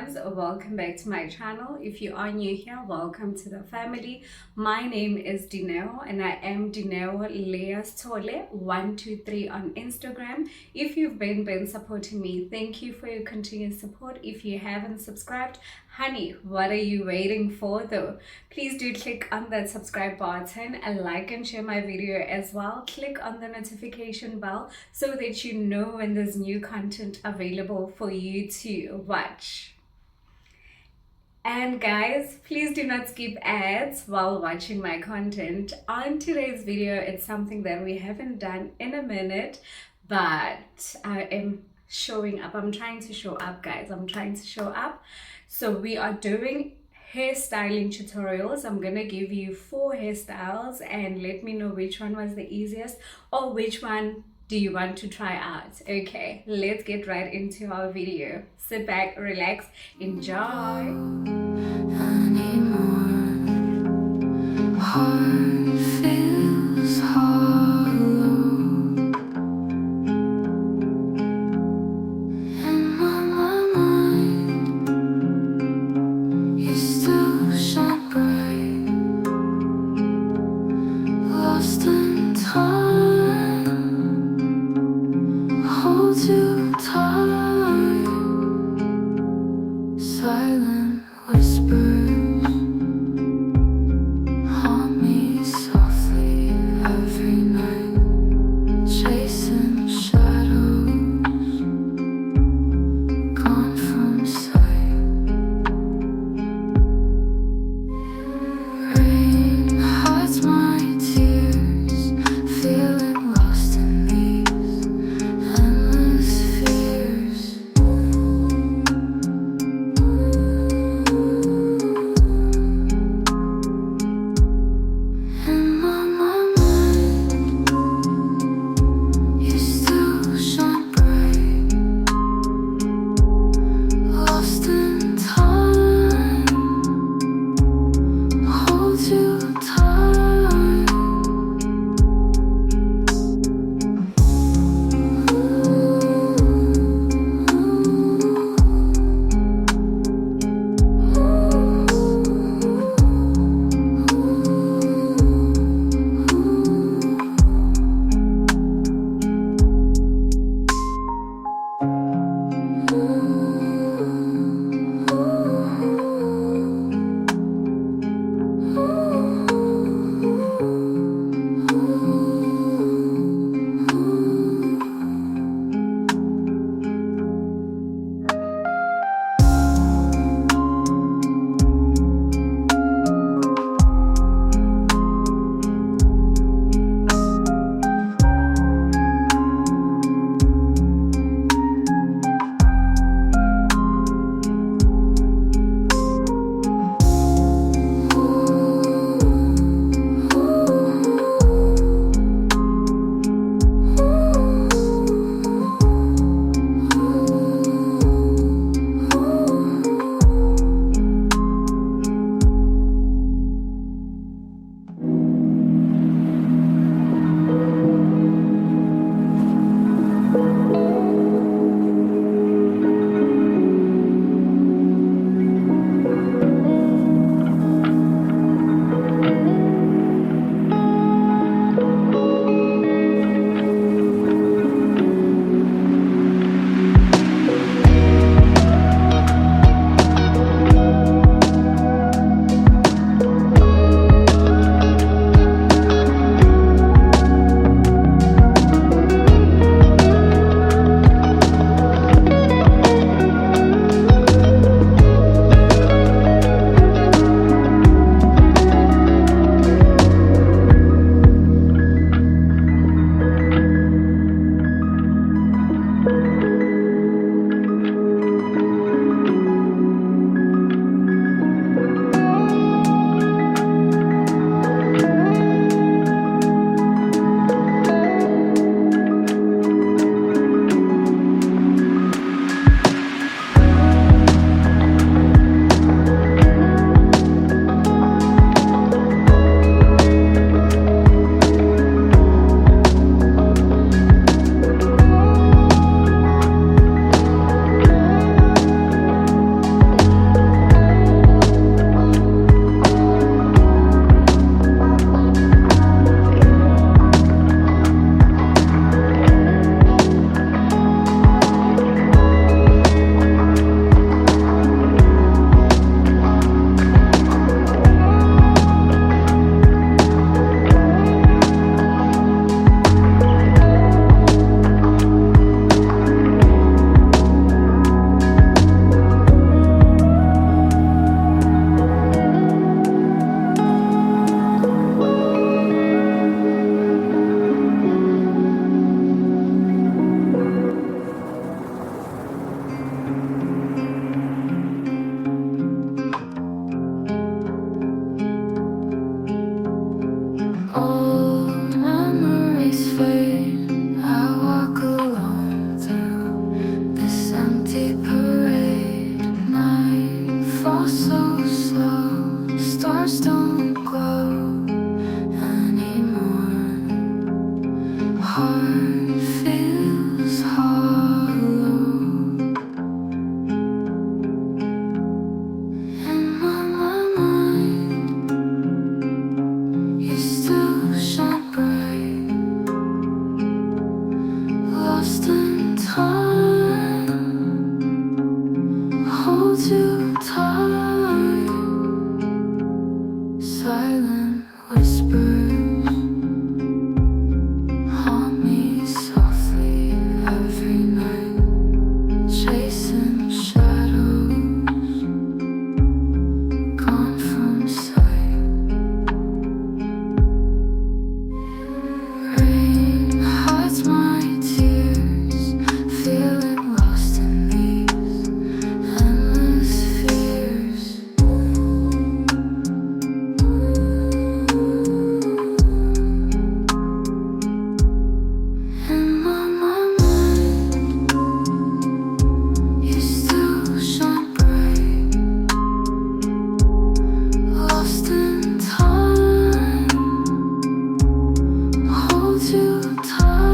loves, welcome back to my channel. If you are new here, welcome to the family. My name is Dineo and I am Dineo Leas Tole 123 on Instagram. If you've been supporting me, thank you for your continued support. If you haven't subscribed, honey, what are you waiting for though? Please do click on that subscribe button and like and share my video as well. Click on the notification bell so that you know when there's new content available for you to watch. And guys, please do not skip ads while watching my content. On today's video, it's something that we haven't done in a minute, but I am showing up. I'm trying to show up, guys. I'm trying to show up. So we are doing hairstyling tutorials. I'm gonna give you 4 hairstyles and let me know which one was the easiest or which one do you want to try out. Okay, let's get right into our video. Sit back, relax, enjoy. Heart feels hollow. In my mind, you still shine bright. Lost in time, hold you tight. Silent whispers haunt me heart feels hollow. In my mind, you still shine bright. Lost in time, hold you tight. Silent whispers haunt me softly every night, chasing shadows gone from sight. Rain hides my tears, feeling lost in these endless fears. In my mind, you still shine bright. Lost in time, hold you tight.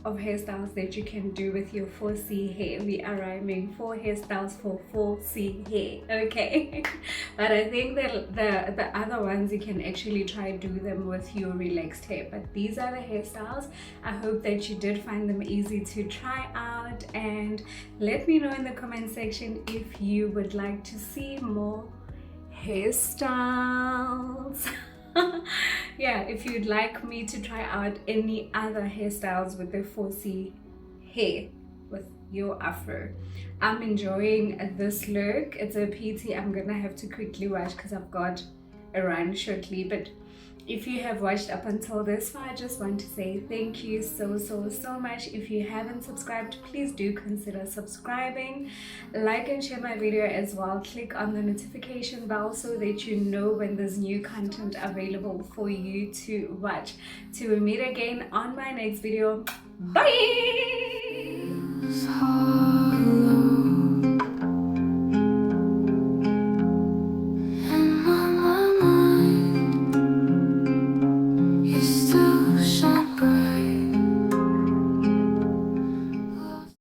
of hairstyles that you can do with your 4C hair. We are rhyming 4 hairstyles for 4C hair, okay? But I think that the other ones you can actually try do them with your relaxed hair. But these are the hairstyles. I hope that you did find them easy to try out, and let me know in the comment section if you would like to see more hairstyles. Yeah, if you'd like me to try out any other hairstyles with the 4C hair with your afro. I'm enjoying this look. It's a PT. I'm gonna have to quickly watch because I've got a run shortly, but if you have watched up until this far, I just want to say thank you so much. If you haven't subscribed, please do consider subscribing. Like and share my video as well. Click on the notification bell so that you know when there's new content available for you to watch. Till we meet again on my next video. Bye!